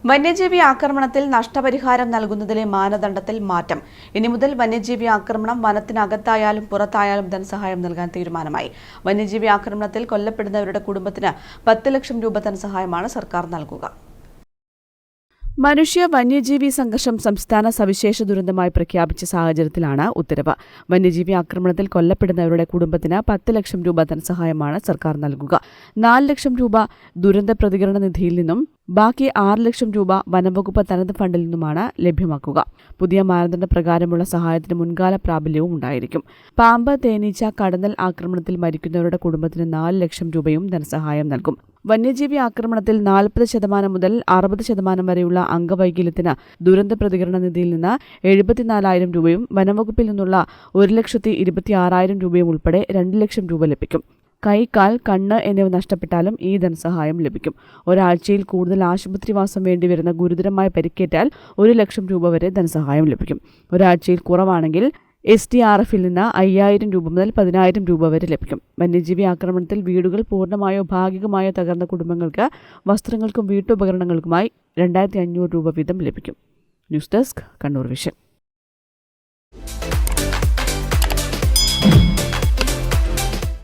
വന്യജീവി ആക്രമണത്തിൽ നഷ്ടപരിഹാരം നൽകുന്നതിലെ മാനദണ്ഡത്തിൽ മാറ്റം. ഇനി മുതൽ വന്യജീവി ആക്രമണം വനത്തിനകത്തായാലും പുറത്തായാലും ധനസഹായം നൽകാൻ തീരുമാനമായി. വന്യജീവി ആക്രമണത്തിൽ കൊല്ലപ്പെടുന്നവരുടെ കുടുംബത്തിന് 10 ലക്ഷം രൂപ ധനസഹായമാണ് സർക്കാർ നൽകുക. മനുഷ്യ വന്യജീവി സംഘർഷം സംസ്ഥാന സവിശേഷ ദുരന്തമായി പ്രഖ്യാപിച്ച സാഹചര്യത്തിലാണ് ഉത്തരവ്. വന്യജീവി ആക്രമണത്തിൽ കൊല്ലപ്പെടുന്നവരുടെ കുടുംബത്തിന് 10 ലക്ഷം രൂപ ധനസഹായമാണ് സർക്കാർ നൽകുക. 4 ലക്ഷം രൂപ ദുരന്ത പ്രതികരണ നിധിയിൽ നിന്നും ബാക്കി 6 ലക്ഷം രൂപ വനംവകുപ്പ് തനത് ഫണ്ടിൽ നിന്നുമാണ് ലഭ്യമാക്കുക. പുതിയ മാനദണ്ഡ പ്രകാരമുള്ള സഹായത്തിന് മുൻകാല പ്രാബല്യവും ഉണ്ടായിരിക്കും. പാമ്പ്, തേനീച്ച, കടന്നൽ ആക്രമണത്തിൽ മരിക്കുന്നവരുടെ കുടുംബത്തിന് 4 ലക്ഷം രൂപയും ധനസഹായം നൽകും. വന്യജീവി ആക്രമണത്തിൽ 40% മുതൽ 60% വരെയുള്ള അംഗവൈകല്യത്തിന് ദുരന്ത പ്രതികരണ നിധിയിൽ നിന്ന് 74,000 രൂപയും വനംവകുപ്പിൽ നിന്നുള്ള 1,26,000 രൂപയും ഉൾപ്പെടെ 2 ലക്ഷം രൂപ ലഭിക്കും. കൈ, കാൽ, കണ്ണ് എന്നിവ നഷ്ടപ്പെട്ടാലും ഈ ധനസഹായം ലഭിക്കും. ഒരാഴ്ചയിൽ കൂടുതൽ ആശുപത്രിവാസം വേണ്ടിവരുന്ന ഗുരുതരമായ പരിക്കേറ്റാൽ 1 ലക്ഷം രൂപ വരെ ധനസഹായം ലഭിക്കും. ഒരാഴ്ചയിൽ കുറവാണെങ്കിൽ SDRF-ൽ നിന്ന് 5,000 രൂപ മുതൽ 10,000 രൂപ വരെ ലഭിക്കും. വന്യജീവി ആക്രമണത്തിൽ വീടുകൾ പൂർണ്ണമായോ ഭാഗികമായോ തകർന്ന കുടുംബങ്ങൾക്ക് വസ്ത്രങ്ങൾക്കും വീട്ടുപകരണങ്ങൾക്കുമായി 2,500 രൂപ വീതം ലഭിക്കും. News desk, Kannur vision.